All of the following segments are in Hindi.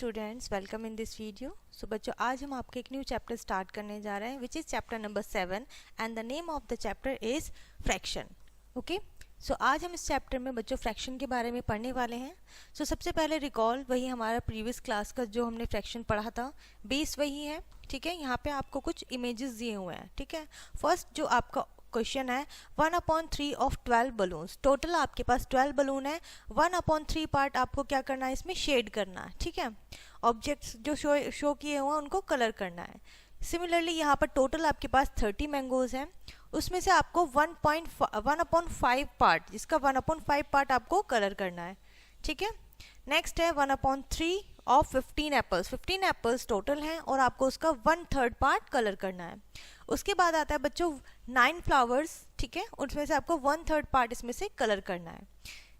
Students, welcome in this video. So बच्चों, आज हम आपके एक न्यू चैप्टर स्टार्ट करने जा रहे हैं which is chapter number 7 and the name of the chapter is fraction. Okay, so आज हम इस चैप्टर में बच्चों फ्रैक्शन के बारे में पढ़ने वाले हैं। सो सबसे पहले रिकॉल वही हमारा प्रीवियस क्लास का जो हमने फ्रैक्शन पढ़ा था, बेस वही है। ठीक है, यहाँ पे आपको कुछ इमेजेस दिए हुए हैं। ठीक है, फर्स्ट जो आपका क्वेश्चन है 1/3 ऑफ 12 बलून्स। टोटल आपके पास 12 बलून है। 1/3 पार्ट आपको क्या करना है, इसमें शेड करना है। ठीक है, ऑब्जेक्ट्स जो शो किए हुए हैं उनको कलर करना है। सिमिलरली यहाँ पर टोटल आपके पास 30 मैंगोज हैं, उसमें से आपको 1/5 पार्ट, जिसका 1/5 पार्ट आपको कलर करना है। ठीक है, नेक्स्ट है 1/3 ऑफ 15 एप्पल्स। 15 एप्पल्स टोटल हैं और आपको उसका 1/3 पार्ट कलर करना है। उसके बाद आता है बच्चों 9 फ्लावर्स। ठीक है, उसमें से आपको 1/3 पार्ट इसमें से कलर करना है।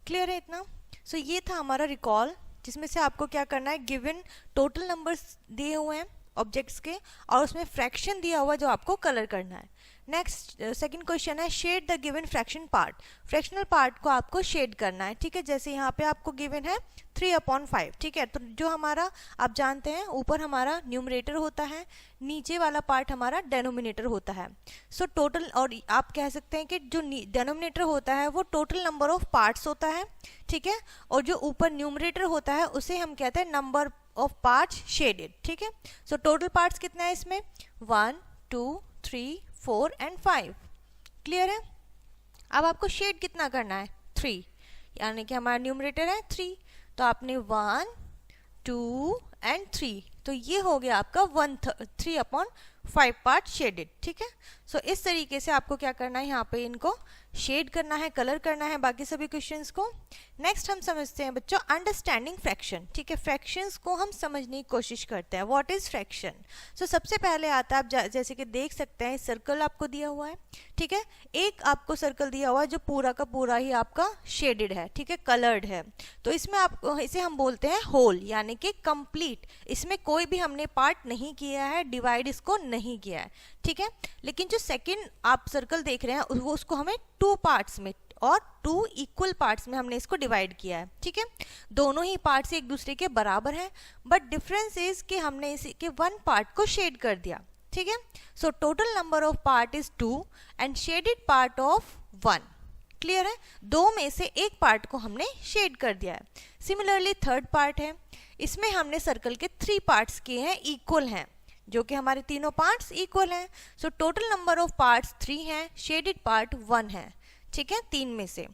क्लियर है इतना? सो ये था हमारा रिकॉल, जिसमें से आपको क्या करना है, गिवन टोटल नंबर्स दिए हुए हैं ऑब्जेक्ट्स के और उसमें फ्रैक्शन दिया हुआ जो आपको कलर करना है। नेक्स्ट सेकंड क्वेश्चन है shade the given fraction part. Fractional part को आपको शेड करना है। ठीक है, जैसे यहाँ पे आपको गिवन है 3/5। ठीक है, तो जो हमारा आप जानते हैं ऊपर हमारा न्यूमरेटर होता है, नीचे वाला पार्ट हमारा डेनोमिनेटर होता है। सो टोटल, और आप कह सकते हैं कि जो डेनोमिनेटर होता है वो टोटल नंबर ऑफ पार्ट्स होता है। ठीक है, और जो ऊपर न्यूमरेटर होता है उसे हम कहते हैं नंबर ऑफ पार्ट्स शेडेड। ठीक है, सो टोटल पार्ट्स कितने हैं इसमें, 1 2 3 4 एंड 5। क्लियर है? अब आपको शेड कितना करना है, 3, यानी कि हमारा न्यूमरेटर है 3, तो आपने 1 2 एंड 3, तो ये हो गया आपका 3/5 पार्ट शेडेड। ठीक है, सो इस तरीके से आपको क्या करना है, यहाँ पे इनको शेड करना है, कलर करना है बाकी सभी क्वेश्चंस को। नेक्स्ट हम समझते हैं बच्चों अंडरस्टैंडिंग फ्रैक्शन। ठीक है, फ्रैक्शंस को हम समझने की कोशिश करते हैं। What is fraction? सो सबसे पहले आता है, आप जैसे कि देख सकते हैं सर्कल आपको दिया हुआ है। ठीक है, एक आपको सर्कल दिया हुआ है जो पूरा का पूरा ही आपका शेडेड है। ठीक है, कलर्ड है, तो इसमें आप इसे हम बोलते हैं होल, यानी कि कंप्लीट। इसमें कोई भी हमने पार्ट नहीं किया है, डिवाइड इसको नहीं किया है। ठीक है, लेकिन जो सेकंड आप सर्कल देख रहे हैं वो उसको हमें 2 पार्ट्स में और 2 इक्वल पार्ट्स में हमने इसको डिवाइड किया है। ठीक है, दोनों ही पार्ट्स एक दूसरे के बराबर हैं, बट डिफरेंस इज कि हमने इसी के 1 पार्ट को शेड कर दिया। ठीक है, so total number of part is 2 and shaded part of 1। Clear है? 2 में से एक पार्ट को हमने शेड कर दिया है। सिमिलरली थर्ड पार्ट है, इसमें हमने सर्कल के 3 पार्ट्स किए हैं, इक्वल हैं, जो कि हमारे तीनों पार्ट्स इक्वल हैं। So total number of parts 3 हैं, शेडेड पार्ट 1 है। ठीक है, 3 में से।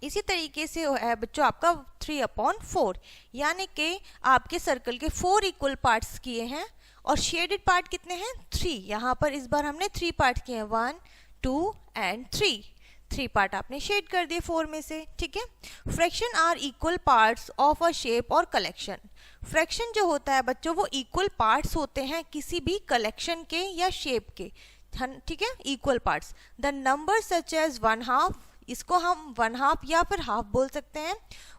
इसी तरीके से है बच्चों आपका 3/4, यानी कि आपके सर्कल के 4 इक्वल पार्ट्स किए हैं और शेडेड पार्ट कितने हैं, 3। यहाँ पर इस बार हमने 3 पार्ट किए हैं, 1 2 एंड 3 पार्ट आपने शेड कर दिए 4 में से। ठीक है, fraction are equal parts of a shape और कलेक्शन। फ्रैक्शन जो होता है बच्चों वो इक्वल पार्ट्स होते हैं किसी भी कलेक्शन के या शेप के। ठीक है, equal parts. The number such as 1/2, इसको हम 1/2 या फिर हाफ बोल सकते हैं,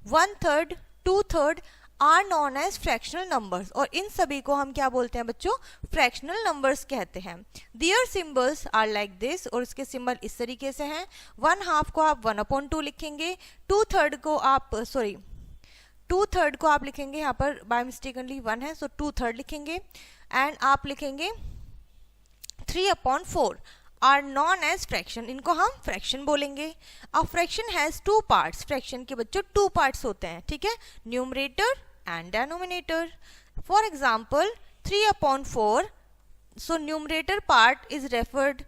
1/3 2/3 are known as fractional numbers, और इन सभी को हम क्या बोलते हैं बच्चों, फ्रैक्शनल नंबर्स कहते हैं। दियर सिंबल्स आर लाइक दिस, और इसके सिंबल इस तरीके से हैं। 1/2 को आप 1/2 लिखेंगे, 2/3 को आप 2/3 को आप लिखेंगे, यहाँ पर बाय मिस्टेकनली 1 है, सो 2/3 लिखेंगे, एंड आप लिखेंगे 3/4 आर नॉन एज फ्रैक्शन, इनको हम फ्रैक्शन बोलेंगे। अब फ्रैक्शन हैज 2 पार्ट्स, फ्रैक्शन के बच्चों 2 पार्ट्स होते हैं। ठीक है, numerator and denominator. For example 3/4, so numerator part is referred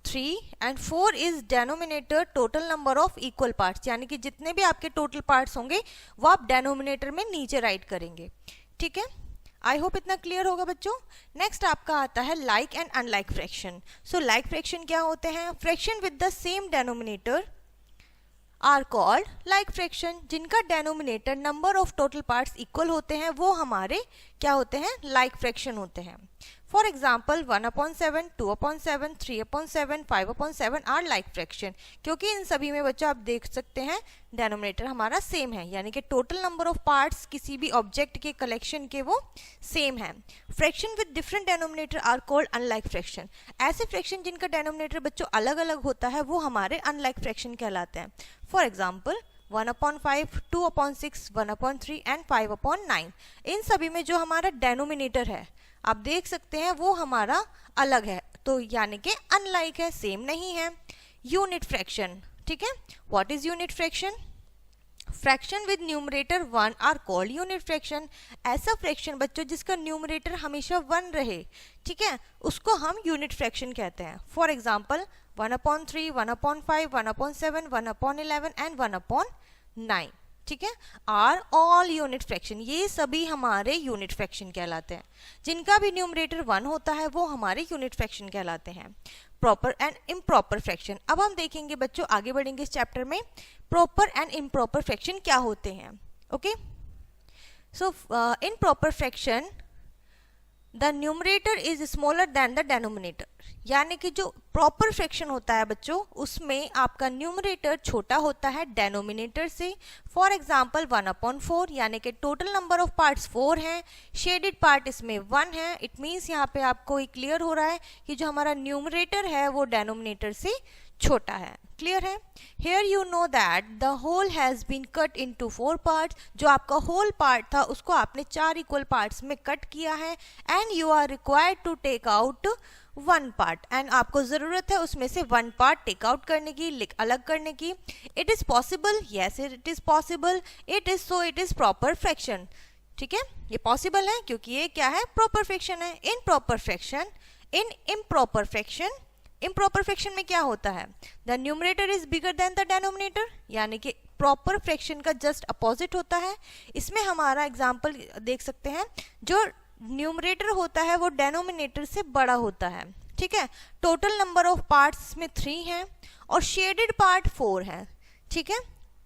3 and 4 is denominator total number of equal parts, यानी कि जितने भी आपके टोटल पार्ट्स होंगे वो आप डेनोमिनेटर में नीचे राइट करेंगे। ठीक है, आई होप इतना क्लियर होगा बच्चों। नेक्स्ट आपका आता है like and unlike fraction. So like fraction क्या होते हैं, fraction with the same denominator are called like fraction. जिनका denominator number of total parts equal होते हैं वो हमारे क्या होते हैं, लाइक फ्रैक्शन होते हैं। For example 1/7 2/7 3/7 5/7 are like fraction, क्योंकि इन सभी में बच्चों आप देख सकते हैं डेनोमिनेटर हमारा सेम है, यानी कि टोटल नंबर ऑफ पार्ट्स किसी भी ऑब्जेक्ट के कलेक्शन के वो सेम है। Fraction with different denominator are called unlike fraction. ऐसे फ्रैक्शन जिनका डेनोमिनेटर बच्चों अलग अलग होता है वो हमारे अनलाइक फ्रैक्शन कहलाते हैं। For example 1/5, 2/6, 1/3 and 5/9। इन सभी में जो हमारा डेनोमिनेटर है आप देख सकते हैं वो हमारा अलग है, तो यानी कि अनलाइक है, सेम नहीं है। यूनिट फ्रैक्शन, ठीक है, what is unit fraction? Fraction with numerator 1 are called unit fraction. ऐसा फ्रैक्शन बच्चों जिसका न्यूमरेटर हमेशा 1 रहे, ठीक है, उसको हम यूनिट फ्रैक्शन कहते हैं। फॉर एग्जाम्पल 1/3, 1/5, 1/7, 1/11 एंड 1/9, ठीक है, आर ऑल यूनिट फ्रैक्शन। ये सभी हमारे यूनिट फ्रैक्शन कहलाते हैं। जिनका भी न्यूमरेटर 1 होता है वो हमारे यूनिट फ्रैक्शन कहलाते हैं। प्रॉपर एंड इम्प्रॉपर फ्रैक्शन, अब हम देखेंगे बच्चों, आगे बढ़ेंगे इस चैप्टर में, प्रॉपर एंड इम्प्रॉपर फ्रैक्शन क्या होते हैं। Okay, so in proper fraction the numerator is smaller than the denominator. यानी कि जो प्रॉपर फ्रैक्शन होता है बच्चों उसमें आपका न्यूमरेटर छोटा होता है डेनोमिनेटर से। फॉर एग्जाम्पल 1/4, यानी कि टोटल नंबर ऑफ पार्ट्स 4 हैं, शेडेड पार्ट इसमें 1 है। इट मीन्स यहाँ पे आपको ये क्लियर हो रहा है कि जो हमारा न्यूमरेटर है वो डेनोमिनेटर से छोटा है। क्लियर है? Here you know that the whole has been cut into 4 parts। जो आपका होल पार्ट था उसको आपने 4 इक्वल पार्ट्स में कट किया है। And you are required to take out 1 part, and आपको जरूरत है उसमें से 1 पार्ट टेक आउट करने की, अलग करने की। It is possible, yes it is possible, it is so it is proper fraction. ठीक है, ये पॉसिबल है क्योंकि ये क्या है, प्रॉपर फ्रैक्शन है। In proper fraction, in improper fraction, improper fraction में क्या होता है, the numerator is bigger than the denominator, यानी कि प्रॉपर फ्रैक्शन का जस्ट अपोजिट होता है। इसमें हमारा एग्जाम्पल देख सकते हैं, जो न्यूमरेटर होता है वो डेनोमिनेटर से बड़ा होता है। ठीक है, टोटल नंबर ऑफ पार्ट्स में 3 हैं और शेडेड पार्ट 4 है। ठीक है,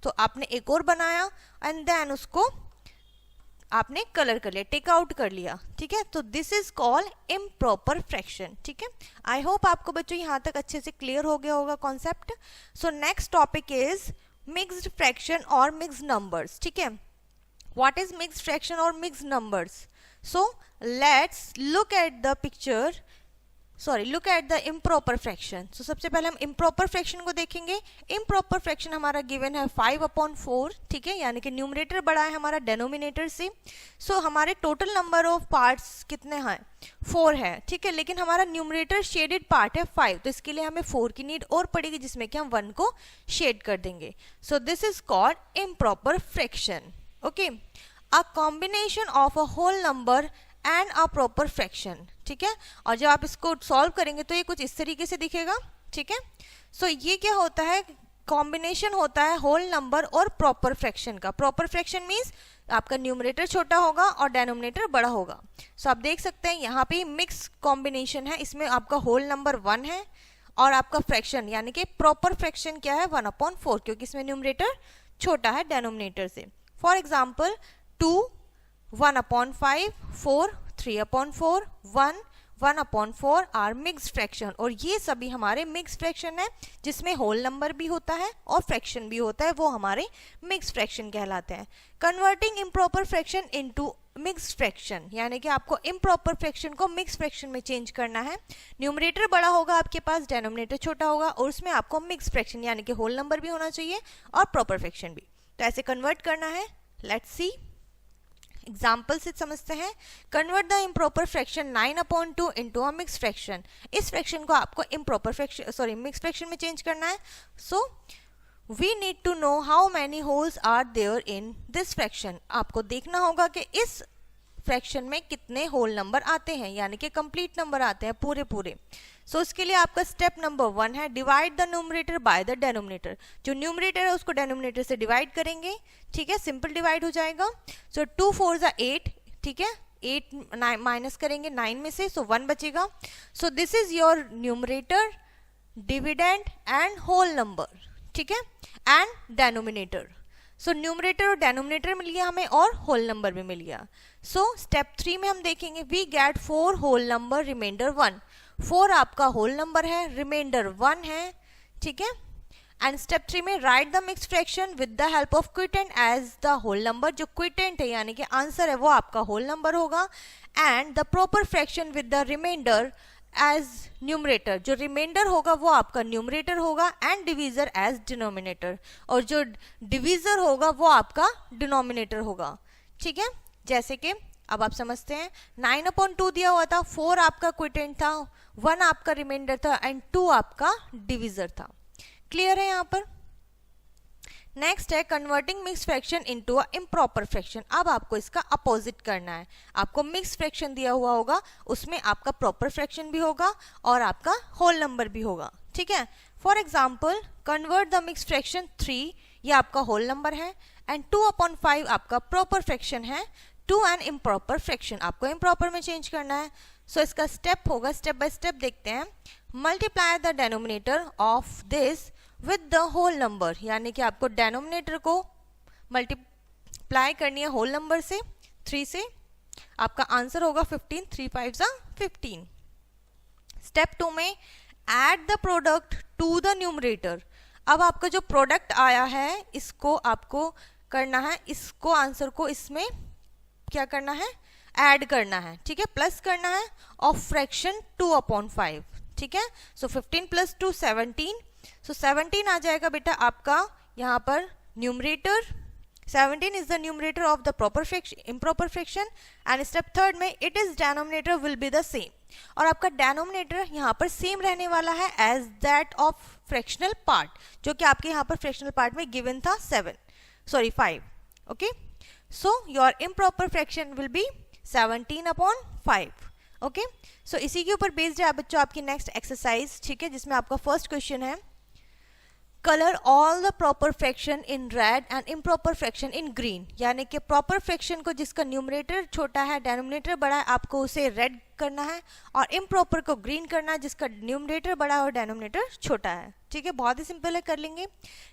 तो आपने एक और बनाया एंड देन उसको आपने कलर कर लिया, टेक आउट कर लिया। ठीक है, तो this is called improper fraction. ठीक है, आई होप आपको बच्चों यहाँ तक अच्छे से क्लियर हो गया होगा concept. So next topic is mixed fraction और मिक्स्ड नंबर्स। ठीक है, व्हाट इज मिक्स्ड फ्रैक्शन और mixed numbers? So let's look at the picture, look at the improper fraction. So सबसे पहले हम इम्प्रॉपर फ्रैक्शन को देखेंगे। इम्प्रॉपर फ्रैक्शन हमारा गिवन है 5/4। ठीक है, यानी कि न्यूमरेटर बड़ा है हमारा डेनोमिनेटर से। सो हमारे टोटल नंबर ऑफ पार्ट्स कितने हैं, 4 है। ठीक है, लेकिन हमारा न्यूमरेटर शेडेड पार्ट है 5, तो इसके लिए हमें 4 की नीड और पड़ेगी, जिसमें कि हम 1 को शेड कर देंगे। So this is called improper fraction. Okay, a combination of a whole number and a proper fraction. ठीक है, और जब आप इसको सॉल्व करेंगे तो ये कुछ इस तरीके से दिखेगा। ठीक है, सो ये क्या होता है, कॉम्बिनेशन होता है होल नंबर और प्रॉपर फ्रैक्शन का। प्रॉपर फ्रैक्शन मीन्स आपका न्यूमरेटर छोटा होगा और डेनोमिनेटर बड़ा होगा। सो आप देख सकते हैं यहाँ पे मिक्स कॉम्बिनेशन है, इसमें आपका होल नंबर 1 है और आपका फ्रैक्शन यानी कि प्रॉपर फ्रैक्शन क्या है, 1/4, क्योंकि इसमें न्यूमरेटर छोटा है डेनोमिनेटर से। For example 2, 1/5, 4, 3/4, 1, 1/4 are mixed fraction. और ये सभी हमारे मिक्स्ड फ्रैक्शन है, जिसमें होल नंबर भी होता है और फ्रैक्शन भी होता है, वो हमारे मिक्स्ड फ्रैक्शन कहलाते हैं। Converting improper fraction into mixed fraction, यानी कि आपको इम्प्रॉपर फ्रैक्शन को मिक्स्ड फ्रैक्शन में चेंज करना है। न्यूमरेटर बड़ा होगा आपके पास, डेनोमिनेटर छोटा होगा, और उसमें आपको मिक्स्ड फ्रैक्शन यानी कि होल नंबर भी होना चाहिए और प्रॉपर फ्रैक्शन भी। तो ऐसे कन्वर्ट करना है। लेट्स सी, एग्जाम्पल से समझते हैं। Convert the improper fraction 9/2 into a mixed fraction. इस फ्रैक्शन को आपको इम्प्रॉपर फ्रैक्शन मिक्स्ड फ्रैक्शन में चेंज करना है। So we need to know how many wholes are there in this fraction. आपको देखना होगा कि इस फ्रैक्शन में कितने होल नंबर आते हैं, यानी कि कंप्लीट नंबर आते हैं पूरे पूरे। सो इसके लिए आपका स्टेप नंबर 1 है, divide the numerator by the denominator. जो न्यूमरेटर है उसको डेनोमिनेटर से डिवाइड करेंगे। ठीक है, सिंपल डिवाइड हो जाएगा। सो 2 4 = 8। ठीक है, 8 माइनस करेंगे 9 में से, सो 1 बचेगा। So this is your numerator, dividend and whole number. ठीक है, एंड डेनोमिनेटर। सो न्यूमरेटर और डेनोमिनेटर मिल गया हमें और होल नंबर भी मिल गया। सो स्टेप 3 में हम देखेंगे, we get 4 whole number, remainder 1। 4 आपका होल नंबर है, रिमाइंडर 1 है। ठीक है, एंड स्टेप 3 में write the mixed fraction with the help of quotient as the whole number. जो क्विटेंट है यानी कि आंसर है वो आपका होल नंबर होगा, and the proper fraction with the remainder as numerator, जो रिमाइंडर होगा वो आपका न्यूमरेटर होगा, एंड डिवीजर एज डिनोमिनेटर, और जो डिवीजर होगा वो आपका डिनोमिनेटर होगा। ठीक है, जैसे कि अब आप समझते हैं 9/2 दिया हुआ था, 4 आपका क्विटेंट था, 1 आपका रिमाइंडर था एंड 2 आपका डिवीजर था। क्लियर है यहाँ पर? नेक्स्ट है converting mix fraction into a improper fraction. अब आपको इसका अपोजिट करना है। आपको मिक्स फ्रैक्शन दिया हुआ होगा, उसमें आपका प्रॉपर फ्रैक्शन भी होगा और आपका होल नंबर भी होगा। ठीक है, for example convert the mix fraction 3, ये आपका होल नंबर है, एंड 2/5 आपका प्रॉपर फ्रैक्शन है, टू एन इम्प्रॉपर फ्रैक्शन, आपको इम्प्रॉपर में चेंज करना है। सो इसका स्टेप होगा, स्टेप बाय स्टेप देखते हैं। Multiply the denominator of this with the whole number, यानी कि आपको डेनोमिनेटर को मल्टीप्लाई करनी है होल नंबर से, 3 से। आपका आंसर होगा 15, 3 5 15। स्टेप 2 में add the product to the numerator. अब आपका जो प्रोडक्ट आया है इसको आपको करना है, इसको आंसर को इसमें क्या करना है, ऐड करना है। ठीक है, प्लस करना है ऑफ फ्रैक्शन 2/5। ठीक है, सो 15 + 2 17, सो 17 आ जाएगा बेटा आपका यहाँ पर numerator. 17 is the numerator of the proper fraction, improper fraction, and step 3 में it is denominator will be the same, और आपका डेनोमिनेटर यहाँ पर सेम रहने वाला है as that of fractional part, जो कि आपके यहाँ पर फ्रैक्शनल पार्ट में गिवन था 5। Okay, so your improper fraction will be 17/5। Okay, so इसी के ऊपर बेस्ड है बच्चों आपकी नेक्स्ट एक्सरसाइज। ठीक है, जिसमें आपका फर्स्ट क्वेश्चन है colour all the proper fraction in red and improper fraction in green, यानी कि प्रॉपर फ्रैक्शन को जिसका न्यूमरेटर छोटा है डेनोमिनेटर बड़ा है, आपको उसे रेड करना है, और इम्प्रॉपर को ग्रीन करना है जिसका न्यूमरेटर बड़ा है और डेनोमिनेटर छोटा है। ठीक है, बहुत ही सिंपल है, कर लेंगे।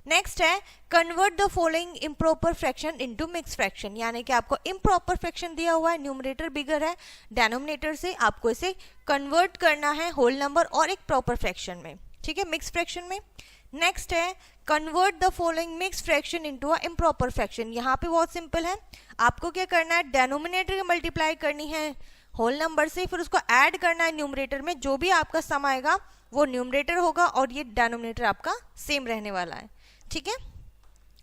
नेक्स्ट है convert the following improper fraction into mix fraction, यानी कि आपको इम्प्रॉपर फ्रैक्शन दिया हुआ है, न्यूमरेटर बिगर है डेनोमिनेटर से, आपको इसे कन्वर्ट करना है होल नंबर और एक प्रॉपर फ्रैक्शन में। ठीक है, मिक्स फ्रैक्शन में। नेक्स्ट है convert the following mix fraction into a improper fraction. यहाँ पे बहुत सिंपल है, आपको क्या करना है, डेनोमिनेटर की मल्टीप्लाई करनी है होल नंबर से, फिर उसको ऐड करना है न्यूमरेटर में, जो भी आपका सम आएगा वो न्यूमरेटर होगा और ये डेनोमिनेटर आपका सेम रहने वाला है। ठीक है,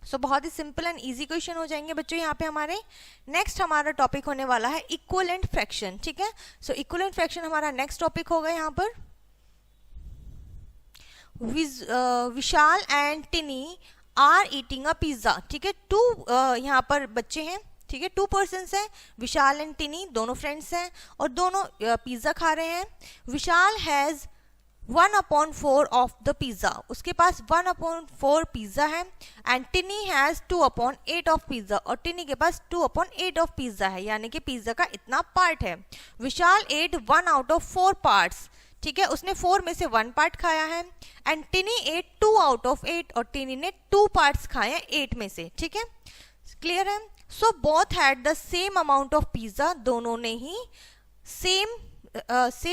सो बहुत ही सिंपल एंड इजी क्वेश्चन हो जाएंगे बच्चों यहाँ पे हमारे। नेक्स्ट हमारा टॉपिक होने वाला है इक्विवेलेंट फ्रैक्शन। ठीक है, सो इक्विवेलेंट फ्रैक्शन हमारा नेक्स्ट टॉपिक होगा यहाँ पर। Vishal and Tiny are eating a pizza. ठीक है, 2 यहाँ पर बच्चे हैं। ठीक है, 2 पर्सन्स हैं, विशाल एंड टिनी, दोनों फ्रेंड्स हैं और दोनों पिज्जा खा रहे हैं। विशाल हैज 1/4 ऑफ द पिज्जा, उसके पास 1/4 पिज्जा है, एंड टिनी हैज 2/8 ऑफ पिज्जा, और टिनी के पास 2/8 ऑफ पिज्जा है, यानी कि पिज्जा का इतना पार्ट है। विशाल एट 1 आउट ऑफ 4 पार्ट्स। ठीक है, उसने 4 में से 1 पार्ट खाया है, and tiny ate 2 out of 8, और टिनी ने 2 पार्ट्स खाए हैं 8 में से। ठीक है, क्लियर है। So both had the same amount of pizza, दोनों ने ही सेम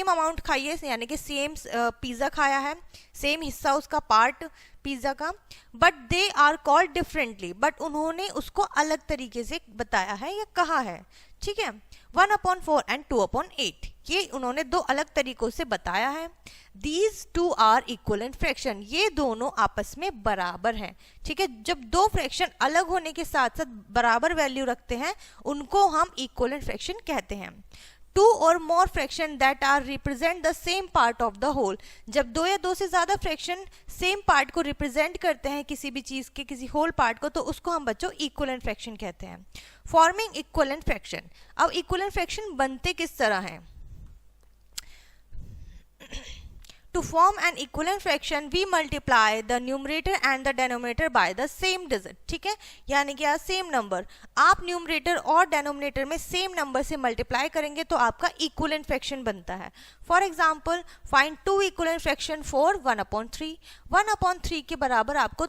अमाउंट खाई है, यानी कि सेम पिज्जा खाया है, सेम हिस्सा उसका पार्ट पिज्जा का, but they are called differently, but उन्होंने उसको अलग तरीके से बताया है या कहा है। ठीक है, 1/4 एंड 2/8, ये उन्होंने 2 अलग तरीकों से बताया है। दीज 2 आर इक्विवेलेंट फ्रैक्शन, ये दोनों आपस में बराबर हैं। ठीक है, जब 2 फ्रैक्शन अलग होने के साथ साथ बराबर वैल्यू रखते हैं उनको हम इक्विवेलेंट फ्रैक्शन कहते हैं। 2 और more fraction that are represent the same part of the whole, जब 2 या 2 से ज्यादा फ्रैक्शन सेम पार्ट को रिप्रेजेंट करते हैं किसी भी चीज के किसी होल पार्ट को, तो उसको हम बच्चों इक्विवेलेंट फ्रैक्शन कहते हैं। फॉर्मिंग इक्विवेलेंट फ्रैक्शन, अब इक्विवेलेंट फ्रैक्शन बनते किस तरह हैं? To form an equivalent fraction, we multiply the numerator and the denominator by the same digit. ठीक है, यानी कि सेम नंबर, आप न्यूमरेटर और डेनोमिनेटर में सेम नंबर से मल्टीप्लाई करेंगे तो आपका इक्विवेलेंट फ्रैक्शन बनता है। For example find 2 equivalent fraction for 1/3। 1/3 के बराबर आपको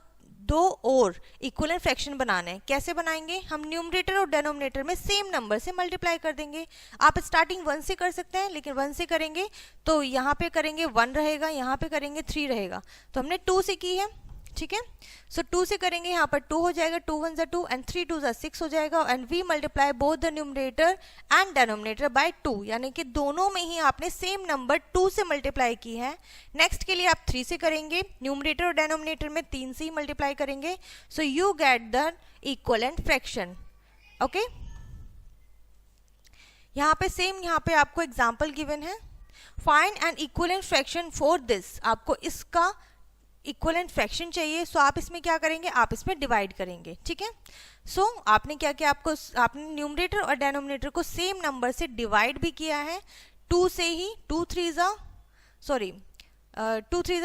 2 और इक्विवेलेंट फ्रैक्शन बनाने हैं। कैसे बनाएंगे? हम न्यूमरेटर और डेनोमिनेटर में सेम नंबर से मल्टीप्लाई कर देंगे। आप स्टार्टिंग 1 से कर सकते हैं, लेकिन 1 से करेंगे तो यहाँ पे करेंगे 1 रहेगा, यहाँ पे करेंगे 3 रहेगा, तो हमने 2 से की है। ठीक है। सो 2 से करेंगे, यहाँ पर 2 हो जाएगा, 2 1 2 एंड 3 2 6 हो जाएगा, and we multiply both the numerator and denominator by 2, यानी कि दोनों में ही आपने सेम नंबर 2 से मल्टीप्लाई की है। नेक्स्ट के लिए आप 3 से करेंगे, न्यूमरेटर और डेनोमिनेटर में 3 से ही मल्टीप्लाई करेंगे, so you get the equivalent fraction. Okay, यहाँ पे सेम, यहाँ पे आपको एग्जाम्पल गिवन है, find an equivalent fraction for this, आपको इसका इक्वलेंट फ्रैक्शन चाहिए। सो आप इसमें क्या करेंगे, आप इसमें डिवाइड करेंगे, ठीक है। सो आपने क्या किया, आपने न्यूमरेटर और डेनोमिनेटर को सेम नंबर से डिवाइड भी किया है, 2 से ही, 2 3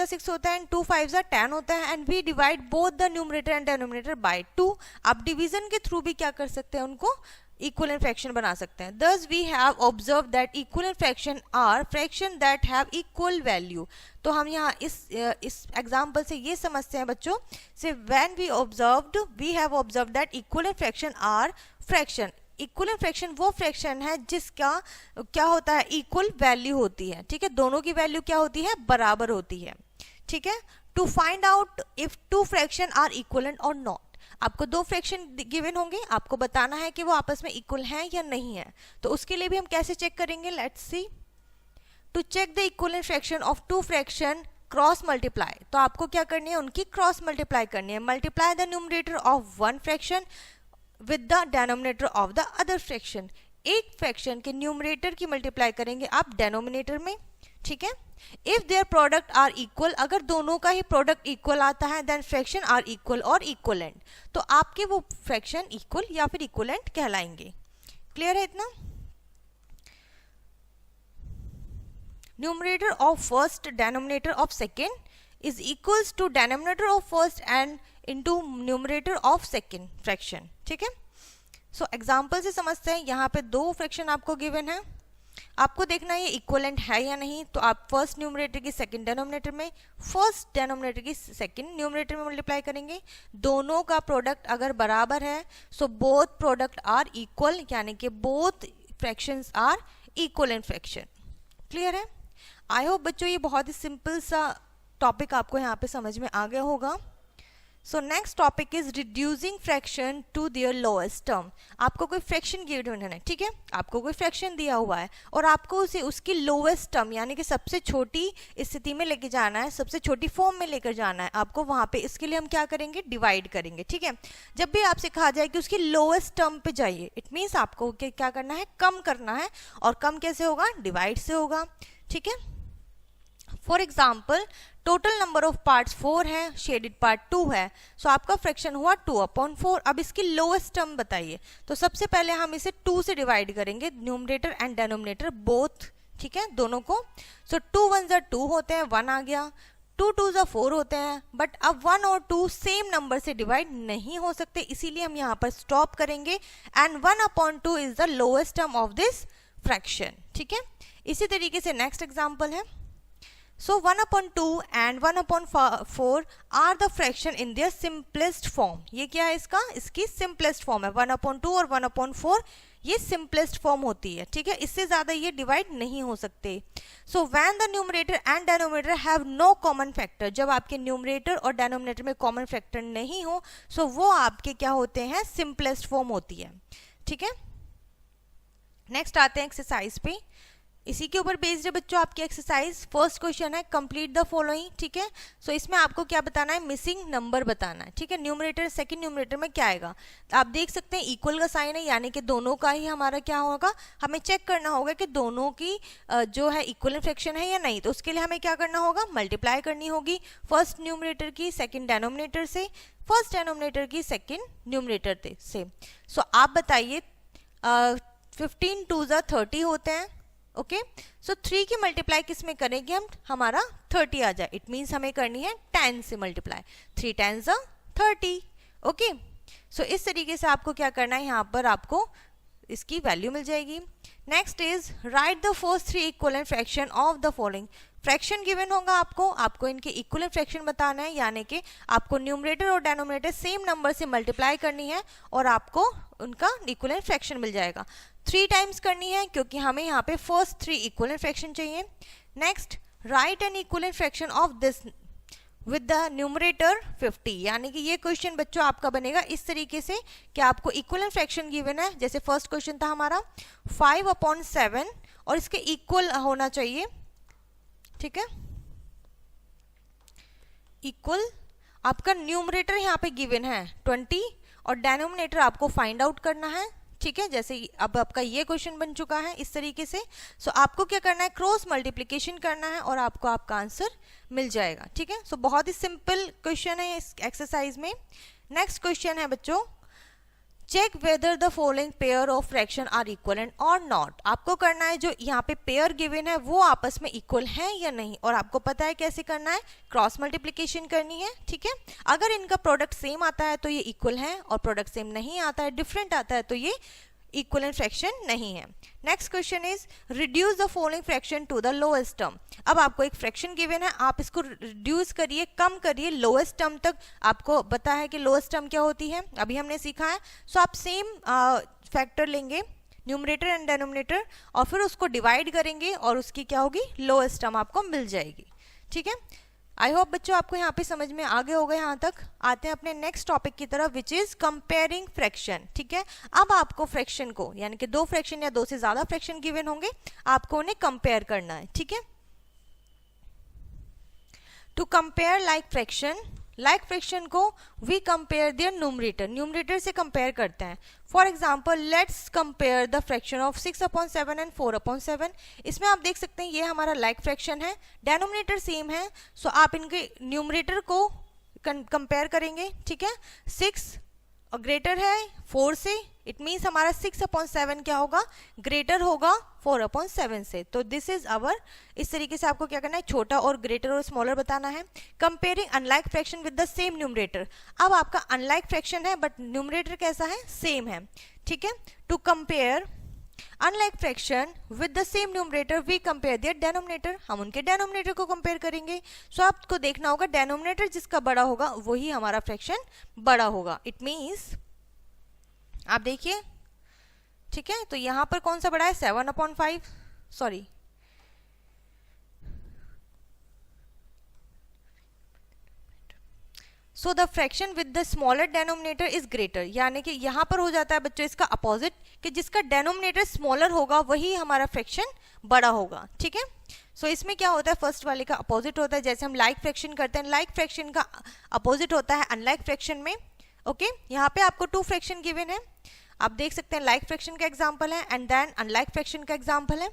6 होता है एंड 2 5 10 होता है, and we divide both the numerator and denominator by 2। आप डिवीजन के थ्रू भी क्या कर सकते हैं, उनको इक्वलेंट फ्रैक्शन बना सकते हैं। Thus we have observed that equivalent fraction are fraction that have equal value। तो हम यहाँ इस एग्जाम्पल से ये समझते हैं बच्चों से, when we have observed that equivalent fraction are fraction। Equivalent fraction वो फ्रैक्शन है जिसका क्या होता है, इक्वल वैल्यू होती है, ठीक है, दोनों की वैल्यू क्या होती है, बराबर होती है, ठीक है। To find out if two fraction are equivalent और नॉट, आपको 2 फ्रैक्शन गिवन होंगे, आपको बताना है कि वो आपस में इक्वल हैं या नहीं है। तो उसके लिए भी हम कैसे चेक करेंगे, let's see. To check the equivalent fraction of 2 fraction, cross multiply, तो आपको क्या करनी है, उनकी क्रॉस मल्टीप्लाई करनी है। Multiply the numerator of 1 fraction with the denominator of the other fraction, एक फ्रैक्शन के न्यूमरेटर की मल्टीप्लाई करेंगे आप डेनोमिनेटर में, ठीक है। If their product are equal, अगर दोनों का ही प्रोडक्ट इक्वल आता है, देन फ्रैक्शन आर इक्वल और इक्वलेंट, तो आपके वो फ्रैक्शन इक्वल या फिर इक्वलेंट कहलाएंगे। क्लियर है इतना? Numerator of first denominator of second is equals to denominator of first and into numerator of second fraction, ठीक है। सो एग्जांपल से समझते हैं, यहाँ पे 2 फ्रैक्शन आपको गिवन है, आपको देखना है ये इक्वलेंट है या नहीं। तो आप फर्स्ट न्यूमरेटर की सेकंड डेनोमिनेटर में, फर्स्ट डेनोमिनेटर की सेकंड न्यूमरेटर में मल्टीप्लाई करेंगे, दोनों का प्रोडक्ट अगर बराबर है, so both product are equal, यानी कि both fractions are equivalent fraction. Clear है? आई होप बच्चों ये बहुत ही सिंपल सा टॉपिक आपको यहाँ पे समझ में आ गया होगा। So next topic is reducing fraction to their lowest term. आपको कोई फ्रैक्शन गिवन है, ठीक है, आपको कोई फ्रैक्शन दिया हुआ है और आपको उसे उसकी लोएस्ट टर्म यानी कि सबसे छोटी स्थिति में लेके जाना है, सबसे छोटी फॉर्म में लेकर जाना है आपको वहां पे। इसके लिए हम क्या करेंगे, डिवाइड करेंगे, ठीक है। जब भी आपसे कहा जाए कि उसकी लोएस्ट टर्म पे जाइए, इट मीन्स आपको क्या करना है, कम करना है, और कम कैसे होगा, डिवाइड से होगा, ठीक है। For example total number of parts 4 है, शेडेड पार्ट 2 है, सो आपका फ्रैक्शन हुआ 2/4। अब इसकी लोएस्ट टर्म बताइए, तो सबसे पहले हम इसे 2 से डिवाइड करेंगे, न्यूमरेटर एंड डेनोमिनेटर बोथ, ठीक है, दोनों को। सो 2 1 2 होते हैं, 1 आ गया, 2 2 4 होते हैं, बट अब 1 और 2 सेम नंबर से डिवाइड नहीं हो सकते, इसीलिए हम यहाँ पर स्टॉप करेंगे, and 1/2 is the lowest term of this fraction, ठीक है। इसी तरीके से नेक्स्ट एग्जाम्पल है, so 1/2 and 1/4 are the fraction in their simplest form। ये क्या है इसकी simplest form है, 1/2 और 1/4 ये simplest form होती है, ठीक है, इससे ज्यादा ये डिवाइड नहीं हो सकते। so when the numerator and denominator have no common factor, जब आपके न्यूमरेटर और डेनोमिनेटर में कॉमन फैक्टर नहीं हो, so वो आपके क्या होते हैं, simplest form होती है, ठीक है। नेक्स्ट आते हैं एक्सरसाइज पे, इसी के ऊपर बेस्ड है बच्चों आपकी एक्सरसाइज। फर्स्ट क्वेश्चन है कंप्लीट द फॉलोइंग, ठीक है। सो इसमें आपको क्या बताना है, मिसिंग नंबर बताना है, ठीक है। न्यूमरेटर सेकंड न्यूमरेटर में क्या आएगा, आप देख सकते हैं इक्वल का साइन है, यानी कि दोनों का ही हमारा क्या होगा, हमें चेक करना होगा कि दोनों की जो है इक्वलेंट फ्रैक्शन है या नहीं। तो उसके लिए हमें क्या करना होगा, मल्टीप्लाई करनी होगी फर्स्ट न्यूमरेटर की सेकेंड डेनोमिनेटर से, फर्स्ट डेनोमिनेटर की सेकेंड न्यूमरेटर से। सो आप बताइए 15 2 30 होते हैं, ओके। सो 3 की मल्टीप्लाई किस में करेंगे हम, हमारा 30 आ जाए, इट मीन्स हमें करनी है 10 से मल्टीप्लाई, 3 10 30, ओके। सो इस तरीके से आपको क्या करना है, यहाँ पर आपको इसकी वैल्यू मिल जाएगी। Next is right the first 3 equivalent fraction of the following. Fraction given होगा आपको इनके इक्वलेंट फ्रैक्शन बताना है, यानी कि आपको न्यूमरेटर और डेनोमिनेटर सेम नंबर से मल्टीप्लाई करनी है और आपको उनका इक्वलेंट फ्रैक्शन मिल जाएगा। 3 टाइम्स करनी है क्योंकि हमें यहाँ पे फर्स्ट 3 इक्वलेंट फ्रैक्शन चाहिए। Next write an equivalent fraction of this with the numerator 50। यानी कि ये क्वेश्चन बच्चों आपका बनेगा इस तरीके से कि आपको इक्वलेंट फ्रैक्शन गिवन है। जैसे फर्स्ट क्वेश्चन था हमारा 5/7 और इसके इक्वल होना चाहिए, ठीक है, इक्वल। आपका न्यूमरेटर यहाँ पे गिवन है 20 और डेनोमिनेटर आपको फाइंड आउट करना है, ठीक है। जैसे अब आपका ये क्वेश्चन बन चुका है इस तरीके से। सो आपको क्या करना है, क्रॉस मल्टीप्लिकेशन करना है और आपको आपका आंसर मिल जाएगा, ठीक है। सो बहुत ही सिंपल क्वेश्चन है इस एक्सरसाइज में। नेक्स्ट क्वेश्चन है बच्चों, check whether the following pair of fraction are equivalent और नॉट। आपको करना है जो यहाँ पे पेयर गिवन है वो आपस में इक्वल है या नहीं, और आपको पता है कैसे करना है, क्रॉस मल्टीप्लिकेशन करनी है, ठीक है। अगर इनका प्रोडक्ट सेम आता है तो ये इक्वल है, और प्रोडक्ट सेम नहीं आता है, डिफरेंट आता है, तो ये इक्वलेंट फ्रैक्शन नहीं है। Next question is reduce the following fraction to the lowest term. अब आपको एक फ्रैक्शन गिवन है, आप इसको रिड्यूस करिए, कम करिए लोएस्ट टर्म तक। आपको पता है कि लोएस्ट टर्म क्या होती है, अभी हमने सीखा है। सो आप सेम फैक्टर लेंगे न्यूमरेटर एंड डेनोमिनेटर और फिर उसको डिवाइड करेंगे और उसकी क्या होगी, लोएस्ट टर्म आपको मिल जाएगी, ठीक है। आई होप बच्चों आपको यहाँ पे समझ में आगे होगा। यहाँ तक आते हैं अपने नेक्स्ट टॉपिक की तरफ, विच इज कंपेयरिंग फ्रैक्शन, ठीक है। अब आपको फ्रैक्शन को, यानी कि दो फ्रैक्शन या दो से ज्यादा फ्रैक्शन गिवन होंगे, आपको उन्हें कंपेयर करना है, ठीक है। टू कंपेयर लाइक फ्रैक्शन को we compare their numerator, numerator से कंपेयर करते हैं। For example let's compare the fraction of 6/7 and 4/7। इसमें आप देख सकते हैं ये हमारा लाइक फ्रैक्शन है, डेनोमिनेटर सेम है। सो आप इनके न्यूमरेटर को कंपेयर करेंगे, ठीक है। 6 और ग्रेटर है 4 से, इट मीन्स हमारा 6/7 क्या होगा, ग्रेटर होगा 4/7 से। तो दिस इज आवर, इस तरीके से आपको क्या करना है, छोटा और ग्रेटर और स्मॉलर बताना है। Comparing unlike fraction with the same numerator. अब आपका अनलाइक फ्रैक्शन है बट न्यूमरेटर कैसा है, सेम है, ठीक है। To compare unlike fraction with the same numerator we compare their denominator. हम उनके डेनोमिनेटर को कंपेयर करेंगे। सो आपको देखना होगा डेनोमिनेटर जिसका बड़ा होगा वही हमारा फ्रैक्शन बड़ा होगा। इट मीन्स आप देखिए, ठीक है, तो यहां पर कौन सा बड़ा है, 7/5, sorry so the fraction with the smaller denominator is greater. यानी कि यहां पर हो जाता है बच्चों इसका अपोजिट, कि जिसका डेनोमिनेटर स्मॉलर होगा वही हमारा फ्रैक्शन बड़ा होगा, ठीक है। सो इसमें क्या होता है, फर्स्ट वाले का अपोजिट होता है। जैसे हम लाइक फ्रैक्शन करते हैं, लाइक फ्रैक्शन का अपोजिट होता है अनलाइक फ्रैक्शन में, ओके। यहाँ पे आपको 2 फ्रैक्शन गिवन है, आप देख सकते हैं लाइक फ्रैक्शन का एग्जाम्पल है एंड देन अनलाइक फ्रैक्शन का एग्जाम्पल है,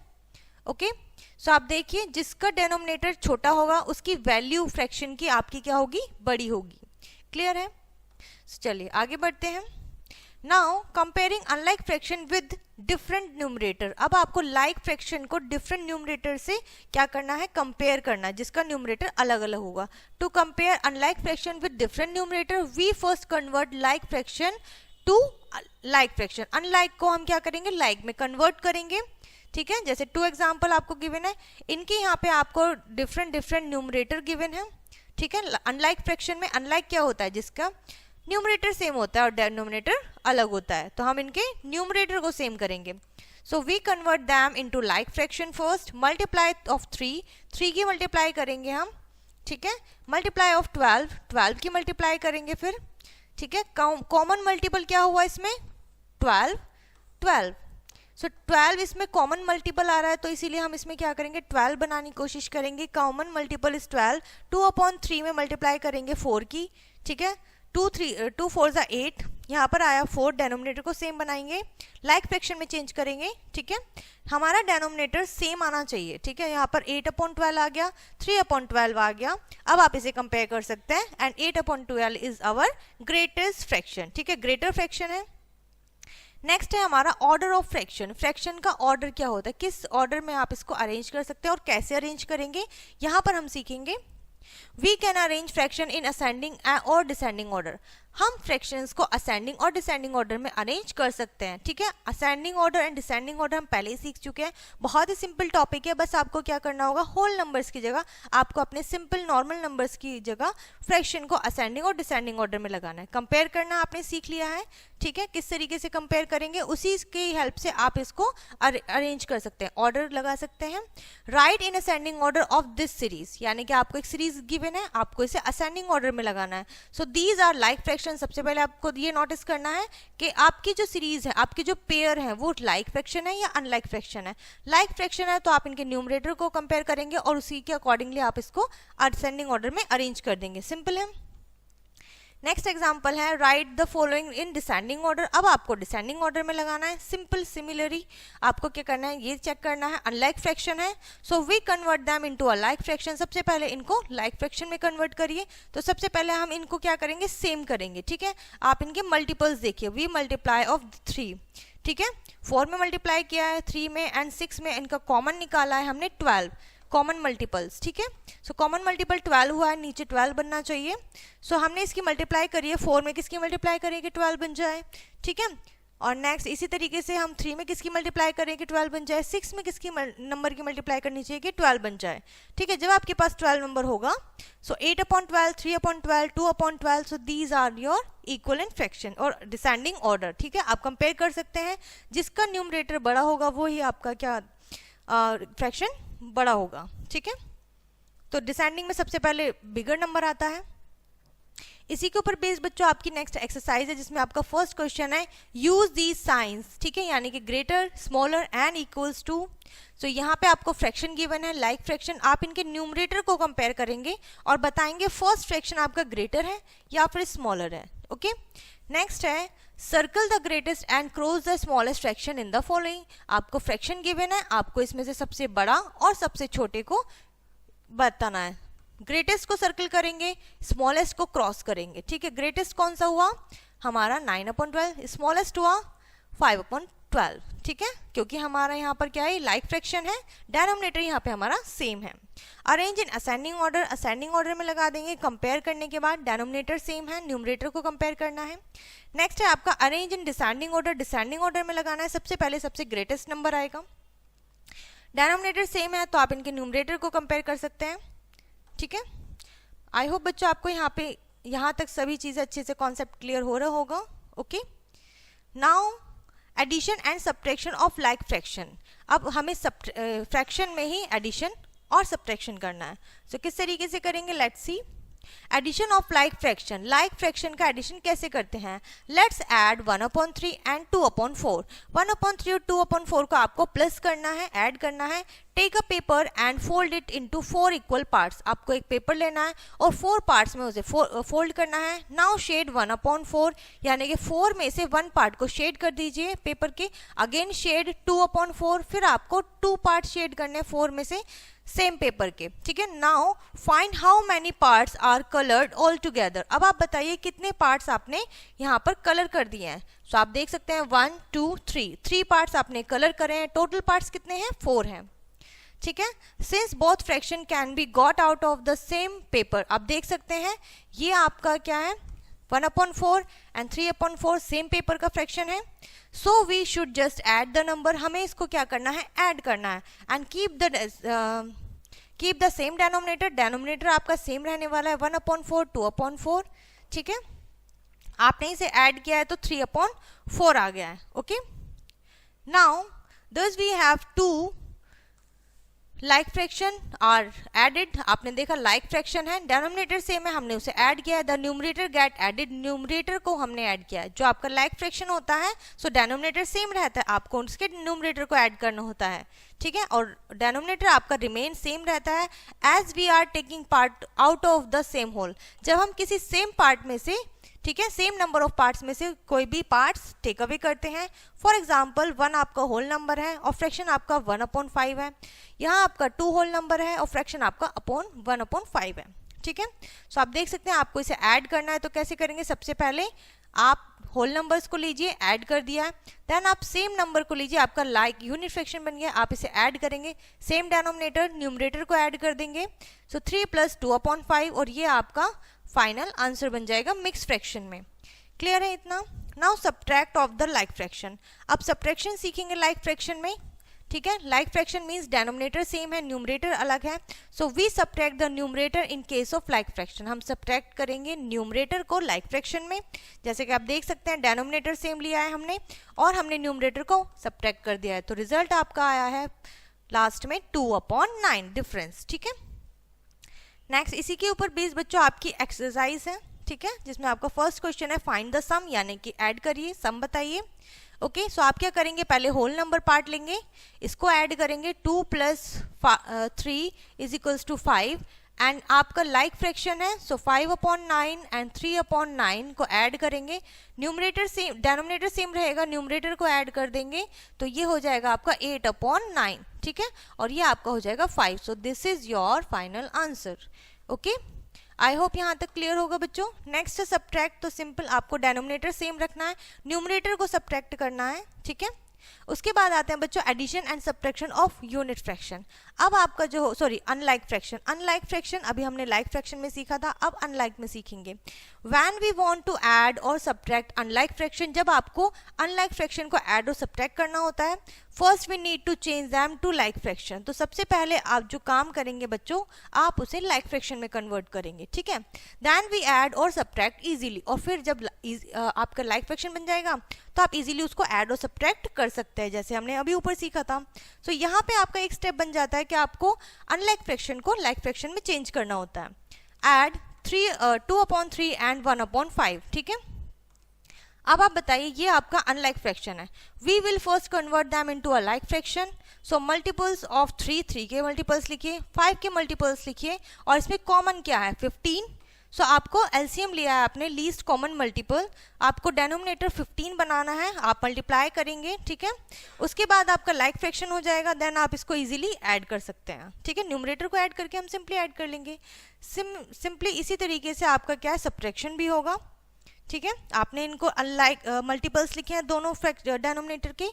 ओके। सो आप देखिए जिसका डेनोमिनेटर छोटा होगा उसकी वैल्यू फ्रैक्शन की आपकी क्या होगी, बड़ी होगी। क्लियर है। चलिए आगे बढ़ते हैं। Now comparing unlike fraction with different numerator. अब आपको लाइक फ्रैक्शन को डिफरेंट न्यूमरेटर से क्या करना है, कंपेयर करना है, जिसका न्यूमरेटर अलग अलग होगा। To compare unlike fraction with different numerator we first convert like fraction to like fraction. Unlike को हम क्या करेंगे, लाइक में कन्वर्ट करेंगे, ठीक है। जैसे 2 एग्जाम्पल आपको गिवन है, इनके यहाँ पे आपको डिफरेंट न्यूमरेटर गिवन है, ठीक है। अनलाइक फ्रैक्शन में अनलाइक क्या होता है, जिसका न्यूमरेटर सेम होता है और डेनोमिनेटर अलग होता है, तो हम इनके न्यूमरेटर को सेम करेंगे। So we convert them into like fraction first, multiply of 3 की मल्टीप्लाई करेंगे हम, ठीक है। मल्टीप्लाई ऑफ 12 की मल्टीप्लाई करेंगे फिर, ठीक है। कॉमन मल्टीपल क्या हुआ इसमें, 12। सो 12 इसमें कॉमन मल्टीपल आ रहा है, तो इसीलिए हम इसमें क्या करेंगे, 12 बनाने की कोशिश करेंगे। कॉमन मल्टीपल इज 12, 2/3 में मल्टीप्लाई करेंगे 4 की, ठीक है। 2 4 ज़ा 8, यहाँ पर आया 4, डेनोमिनेटर को सेम बनाएंगे, लाइक फ्रैक्शन में चेंज करेंगे, ठीक है। हमारा डेनोमिनेटर सेम आना चाहिए, ठीक है। यहाँ पर 8/12 आ गया, 3/12 आ गया। अब आप इसे कंपेयर कर सकते हैं and 8/12 is our greatest fraction, ठीक है, ग्रेटर फ्रैक्शन है। नेक्स्ट है हमारा ऑर्डर ऑफ फ्रैक्शन। फ्रैक्शन का ऑर्डर क्या होता है, किस ऑर्डर में आप इसको अरेंज कर सकते हैं और कैसे अरेंज करेंगे, यहाँ पर हम सीखेंगे। We can arrange fraction in ascending और डिसेंडिंग ऑर्डर। हम फ्रैक्शंस को असेंडिंग और डिसेंडिंग ऑर्डर में अरेंज कर सकते हैं। ठीक है, ascending order and descending order हम पहले ही सीख चुके हैं, बहुत ही सिंपल टॉपिक है। बस आपको क्या करना होगा, होल नंबर्स की जगह आपको अपने सिंपल नॉर्मल नंबर्स की जगह फ्रैक्शन को असेंडिंग और डिसेंडिंग ऑर्डर में लगाना है। कंपेयर करना आपने सीख लिया है। ठीक है, किस तरीके से कंपेयर करेंगे, उसी की हेल्प से आप इसको अरेंज कर सकते हैं, ऑर्डर लगा सकते हैं। Right in ascending order of this series, यानी कि आपको एक सीरीज गिवन है, आपको इसे असेंडिंग ऑर्डर में लगाना है। So these are like fraction. सबसे पहले आपको ये नोटिस करना है कि आपकी जो सीरीज है, आपकी जो पेयर है, वो लाइक फ्रैक्शन है या अनलाइक फ्रैक्शन है। लाइक फ्रैक्शन है तो आप इनके न्यूमरेटर को कंपेयर करेंगे और उसी के अकॉर्डिंगली आप इसको असेंडिंग ऑर्डर में अरेंज कर देंगे। सिंपल है। नेक्स्ट एग्जाम्पल है, right the following in descending order. अब आपको डिसेंडिंग ऑर्डर में लगाना है। सिंपल सिमिलरी आपको क्या करना है, ये चेक करना है, अनलाइक फ्रैक्शन है, so we convert them into a like fraction. सबसे पहले इनको लाइक फ्रैक्शन में कन्वर्ट करिए। तो सबसे पहले हम इनको क्या करेंगे, सेम करेंगे। ठीक है, आप इनके मल्टीपल्स देखिए, वी मल्टीप्लाई ऑफ 3। ठीक है, 4 में मल्टीप्लाई किया है, 3 में एंड 6 में, इनका कॉमन निकाला है हमने 12 कॉमन मल्टीपल्स। ठीक है, सो कॉमन मल्टीपल 12 हुआ है, नीचे 12 बनना चाहिए। सो हमने इसकी मल्टीप्लाई करी है, 4 में किसकी मल्टीप्लाई करें कि 12 बन जाए। ठीक है, और नेक्स्ट इसी तरीके से हम 3 में किसकी मल्टीप्लाई करें कि 12 बन जाए, 6 में किसकी नंबर की मल्टीप्लाई करनी चाहिए कि 12 बन जाए। ठीक है, जब आपके पास 12 नंबर होगा, so 8/12, 3/12, 2/12, so these are your equivalent fraction और डिसेंडिंग ऑर्डर। ठीक है, आप कंपेयर कर सकते हैं, जिसका न्यूमरेटर बड़ा होगा वो ही आपका क्या फ्रैक्शन बड़ा होगा। ठीक है, तो डिसेंडिंग में सबसे पहले बिगर नंबर आता है। इसी के ऊपर बेस्ड बच्चों आपकी नेक्स्ट एक्सरसाइज है, जिसमें आपका फर्स्ट क्वेश्चन है, यूज दीज साइंस। ठीक है, यानी कि greater, smaller and equals to. So यहाँ पे आपको फ्रैक्शन गिवन है, लाइक फ्रैक्शन। आप इनके न्यूमरेटर को कंपेयर करेंगे और बताएंगे फर्स्ट फ्रैक्शन आपका ग्रेटर है या फिर स्मॉलर है। ओके, नेक्स्ट है, circle the greatest and cross the smallest fraction in the following. आपको फ्रैक्शन गिवन है, आपको इसमें से सबसे बड़ा और सबसे छोटे को बताना है। ग्रेटेस्ट को सर्कल करेंगे, स्मॉलेस्ट को क्रॉस करेंगे। ठीक है, ग्रेटेस्ट कौन सा हुआ हमारा 9/12, स्मॉलेस्ट हुआ 5/12। ठीक है, क्योंकि हमारा यहाँ पर क्या है, लाइक फ्रैक्शन है, डिनोमिनेटर यहाँ पे हमारा सेम है। Arrange in ascending order, ascending order में लगा देंगे। कंपेयर करने के बाद डिनोमिनेटर सेम है, न्यूमरेटर को कंपेयर करना है। नेक्स्ट है आपका arrange in descending order, descending order में लगाना है। सबसे पहले सबसे ग्रेटेस्ट नंबर आएगा, डिनोमिनेटर सेम है तो आप इनके न्यूमरेटर को कंपेयर कर सकते हैं। ठीक है, आई होप बच्चों आपको यहाँ तक सभी चीज़ें अच्छे से कॉन्सेप्ट क्लियर हो रहा होगा। Okay, now addition and subtraction of like fraction. अब हमें फ्रैक्शन में ही एडिशन और सब्ट्रैक्शन करना है। सो किस तरीके से करेंगे, let's see. Addition of like fraction, like fraction का एडिशन कैसे करते हैं, लेट्स ऐड 1/3 एंड 2/4। 1/3 और 2/4 को आपको प्लस करना है, ऐड करना है। Take a paper and fold it into 4 equal parts. आपको एक पेपर लेना है और 4 पार्ट्स में उसे फोल्ड करना है। नाउ शेड 1/4, यानी कि 4 में से 1 पार्ट को शेड कर दीजिए पेपर के। अगेन शेड 2/4, फिर आपको 2 पार्ट शेड करने 4 में से सेम पेपर के। ठीक है, now find how many parts are coloured all together. अब आप बताइए कितने पार्ट्स आपने यहाँ पर कलर कर दिए हैं। तो आप देख सकते हैं 1 2 3 पार्ट्स आपने कलर करे हैं। टोटल पार्ट्स कितने हैं, 4 हैं। ठीक है, since both fraction can be got out of the same paper. आप देख सकते हैं ये आपका क्या है, 1/4 एंड 3/4 सेम पेपर का फ्रैक्शन है। So we should just add the number. हमें इसको क्या करना है, ऐड करना है। And keep the same denominator. Denominator आपका सेम रहने वाला है, 1/4 2/4। ठीक है, आपने इसे ऐड किया है तो 3/4 आ गया है। Okay, now thus we have 2 like fraction are added. आपने देखा लाइक फ्रैक्शन है, डिनोमिनेटर सेम है, हमने उसे ऐड किया है। The numerator get added, numerator को हमने ऐड किया है। जो आपका लाइक फ्रैक्शन होता है, सो डिनोमिनेटर सेम रहता है, आपको उसके न्यूमरेटर को ऐड करना होता है। ठीक है, और डिनोमिनेटर आपका रिमेन सेम रहता है। As we are taking part out of the same whole, जब हम किसी सेम पार्ट में से, ठीक है, सेम नंबर ऑफ पार्ट्स में से कोई भी पार्ट्स टेक अवे करते हैं। फॉर एग्जाम्पल 1 आपका होल नंबर है और फ्रैक्शन आपका 1/5 है। यहाँ आपका 2 होल नंबर है और फ्रैक्शन आपका 1/5 है। ठीक है, सो आप देख सकते हैं आपको इसे ऐड करना है तो कैसे करेंगे, सबसे पहले आप होल नंबर्स को लीजिए, ऐड कर दिया। देन आप सेम नंबर को लीजिए, आपका लाइक यूनिट फ्रैक्शन बन गया, आप इसे ऐड करेंगे। सेम डिनोमिनेटर, न्यूमरेटर को ऐड कर देंगे। सो 3 + 2/5 और ये आपका फाइनल आंसर बन जाएगा मिक्स फ्रैक्शन में। क्लियर है इतना? Now subtract of the like fraction. अब सब्ट्रैक्शन सीखेंगे लाइक फ्रैक्शन में, ठीक है। Like fraction means denominator same है, न्यूमरेटर अलग है। So we subtract the numerator in case of like fraction. हम सब्ट्रैक्ट करेंगे न्यूमरेटर को लाइक फ्रैक्शन में। जैसे कि आप देख सकते हैं डेनोमिनेटर सेम लिया है हमने और हमने न्यूमरेटर को सब्ट्रैक्ट कर दिया है, तो रिजल्ट आपका आया है लास्ट में 2/9 डिफरेंस, ठीक है। नेक्स्ट इसी के ऊपर बेस्ड बच्चों आपकी एक्सरसाइज है, ठीक है, जिसमें आपका फर्स्ट क्वेश्चन है फाइंड द सम, यानी कि ऐड करिए, सम बताइए। ओके, सो आप क्या करेंगे, पहले होल नंबर पार्ट लेंगे, इसको ऐड करेंगे 2 + 3 = 5 एंड आपका लाइक फ्रैक्शन है, सो 5/9 एंड 3/9 को ऐड करेंगे। न्यूमरेटर सेम, डेनोमिनेटर सेम रहेगा, न्यूमरेटर को ऐड कर देंगे तो ये हो जाएगा आपका 8/9, ठीक है, और ये आपका हो जाएगा 5। सो this is your final answer. Okay, I hope यहाँ तक क्लियर होगा बच्चों। नेक्स्ट सब्ट्रैक्ट, तो सिंपल आपको डेनोमिनेटर सेम रखना है, न्यूमरेटर को सब्ट्रैक्ट करना है, ठीक है। उसके बाद आते हैं बच्चों addition and subtraction of unit fraction. अब आपका जो अनलाइक फ्रैक्शन, अनलाइक फ्रैक्शन अभी हमने लाइक फ्रैक्शन में सीखा था, अब अनलाइक में सीखेंगे। When we want to add और सब्ट्रैक्ट अनलाइक फ्रैक्शन, जब आपको अनलाइक फ्रैक्शन को ऐड और सब्ट्रैक्ट करना होता है, first we need to change them to like fraction. तो सबसे पहले आप जो काम करेंगे बच्चों, आप उसे लाइक फ्रैक्शन में कन्वर्ट करेंगे, ठीक है। देन वी ऐड और सब्ट्रैक्ट इजीली, और फिर जब आपका लाइक फ्रैक्शन बन जाएगा तो आप इजीली उसको ऐड और सब्ट्रैक्ट कर सकते हैं, जैसे हमने अभी ऊपर सीखा था। सो यहाँ पे आपका एक स्टेप बन जाता है कि आपको अनलाइक फ्रैक्शन को लाइक फ्रैक्शन में चेंज करना होता है। ऐड 2/3 एंड 1/5, ठीक है। अब आप बताइए, ये आपका अनलाइक फ्रैक्शन है, we will first convert them into a like fraction. So multiples of 3 के मल्टीपल्स लिखिए, 5 के मल्टीपल्स लिखिए, और इसमें कॉमन क्या है 15। सो आपको एलसीएम लिया है आपने, लीस्ट कॉमन मल्टीपल, आपको डेनोमिनेटर 15 बनाना है, आप मल्टीप्लाई करेंगे, ठीक है। उसके बाद आपका लाइक फ्रैक्शन हो जाएगा, देन आप इसको इजीली ऐड कर सकते हैं, ठीक है। न्यूमरेटर को ऐड करके हम सिंपली ऐड कर लेंगे। सिंपली इसी तरीके से आपका क्या है, सब्ट्रैक्शन भी होगा, ठीक है। आपने इनको अनलाइक मल्टीपल्स लिखे हैं दोनों डेनोमिनेटर के,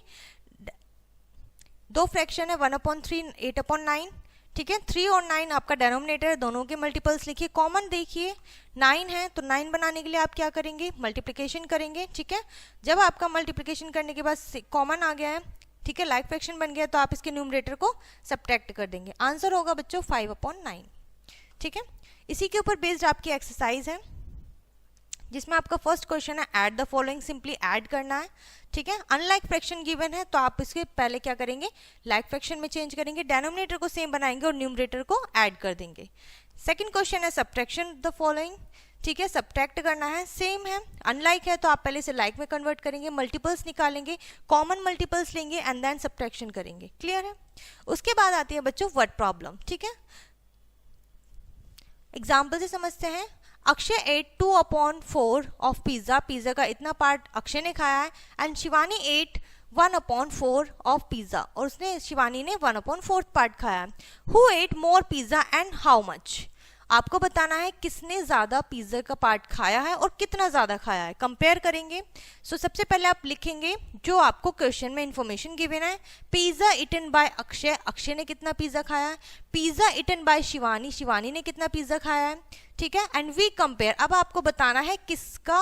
दो फ्रैक्शन है 1/3 8/9, ठीक है। 3 और 9 आपका डेनोमिनेटर है, दोनों के मल्टीपल्स लिखिए। कॉमन देखिए 9 है, तो 9 बनाने के लिए आप क्या करेंगे, मल्टीप्लिकेशन करेंगे, ठीक है। जब आपका मल्टीप्लिकेशन करने के बाद कॉमन आ गया है, ठीक है, लाइक फ्रैक्शन बन गया, तो आप इसके न्यूमरेटर को सब्ट्रैक्ट कर देंगे। आंसर होगा बच्चों 5/9, ठीक है। इसी के ऊपर बेस्ड आपकी एक्सरसाइज है, जिसमें आपका फर्स्ट क्वेश्चन है add the following, simply add करना है, ठीक है। अनलाइक फ्रैक्शन गिवन है, तो आप इसके पहले क्या करेंगे, लाइक फ्रैक्शन में चेंज करेंगे, डेनोमिनेटर को सेम बनाएंगे और न्यूमरेटर को ऐड कर देंगे। सेकंड क्वेश्चन है सब्ट्रैक्शन द फॉलोइंग, ठीक है, सब्ट्रैक्ट करना है, सेम है, अनलाइक है तो आप पहले से लाइक में कन्वर्ट करेंगे, मल्टीपल्स निकालेंगे, कॉमन मल्टीपल्स लेंगे एंड देन सब्ट्रैक्शन करेंगे। क्लियर है? उसके बाद आती है बच्चों वर्ड प्रॉब्लम, ठीक है। एग्जाम्पल से समझते हैं। Akshay ate 2/4 of pizza, pizza का इतना पार्ट अक्षय ने खाया है, and Shivani ate 1/4 of pizza, और उसने शिवानी ने 1/4 पार्ट खाया है। Who ate more pizza and how much? आपको बताना है किसने ज्यादा पिज्जा का पार्ट खाया है और कितना ज्यादा खाया है, कंपेयर करेंगे। सो सबसे पहले आप लिखेंगे जो आपको क्वेश्चन में इंफॉर्मेशन गिवन है, pizza eaten by Akshay, Akshay ने कितना पिज्जा खाया है, pizza eaten by Shivani, Shivani ने कितना पिज्जा खाया है, ठीक है। एंड वी कंपेयर, अब आपको बताना है किसका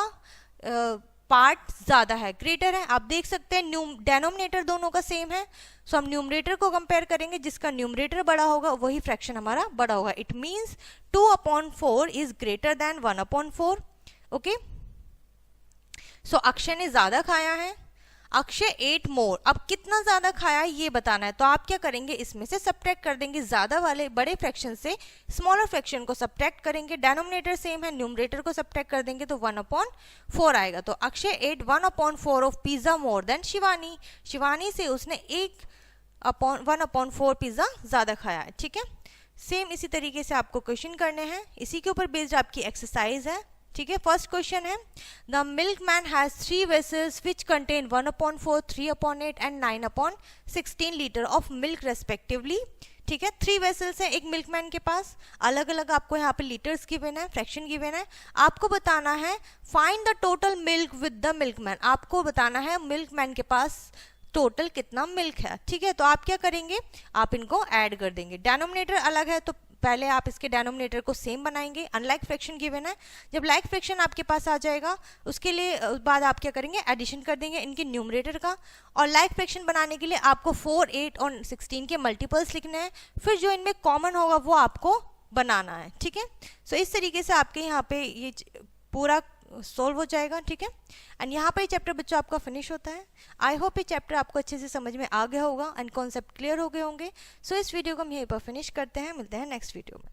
पार्ट ज्यादा है, ग्रेटर है। आप देख सकते हैं डेनोमिनेटर दोनों का सेम है, सो हम न्यूमरेटर को कंपेयर करेंगे, जिसका न्यूमरेटर बड़ा होगा वही फ्रैक्शन हमारा बड़ा होगा। It means 2/4 is greater than 1/4। Okay, so Akshay ने ज्यादा खाया है, अक्षय एट मोर, अब कितना ज्यादा खाया है ये बताना है, तो आप क्या करेंगे, इसमें से सब्ट्रैक्ट कर देंगे, ज्यादा वाले बड़े फ्रैक्शन से स्मॉलर फ्रैक्शन को सब्ट्रैक्ट करेंगे, डेनोमिनेटर सेम है, न्यूमरेटर को सब्ट्रैक्ट कर देंगे तो 1/4 आएगा। तो Akshay ate 1/4 of pizza more than Shivani, Shivani से उसने 1/4 पिज्जा ज्यादा खाया है, ठीक है। सेम इसी तरीके से आपको क्वेश्चन करने हैं, इसी के ऊपर बेस्ड आपकी एक्सरसाइज है, ठीक है। फर्स्ट क्वेश्चन है, the milkman has 3 vessels which contain 1/4, 3/8 and 9/16 litre of milk respectively, ठीक है। 3 वेसल्स है एक मिल्कमैन के पास, अलग अलग आपको यहाँ पे लीटर्स गिवन है, फ्रैक्शन गिवन है। आपको बताना है find the total milk with the milkman, आपको बताना है मिल्कमैन के पास टोटल कितना मिल्क है, ठीक है। तो आप क्या करेंगे, आप इनको ऐड कर देंगे, डेनोमिनेटर अलग है तो पहले आप इसके डेनोमिनेटर को सेम बनाएंगे, अनलाइक फ्रैक्शन गिवन है। जब लाइक फ्रैक्शन आपके पास आ जाएगा उसके लिए बाद आप क्या करेंगे, एडिशन कर देंगे इनके न्यूमरेटर का। और लाइक फ्रैक्शन बनाने के लिए आपको 4, 8 और 16 के मल्टीपल्स लिखने हैं, फिर जो इनमें कॉमन होगा वो आपको बनाना है, ठीक है। सो इस तरीके से आपके यहाँ पे ये पूरा सोल्व हो जाएगा, ठीक है। एंड यहाँ पे चैप्टर बच्चों आपका फिनिश होता है। आई होप ये चैप्टर आपको अच्छे से समझ में आ गया होगा एंड कॉन्सेप्ट क्लियर हो गए होंगे। सो इस वीडियो को हम यहीं पर फिनिश करते हैं, मिलते हैं नेक्स्ट वीडियो में।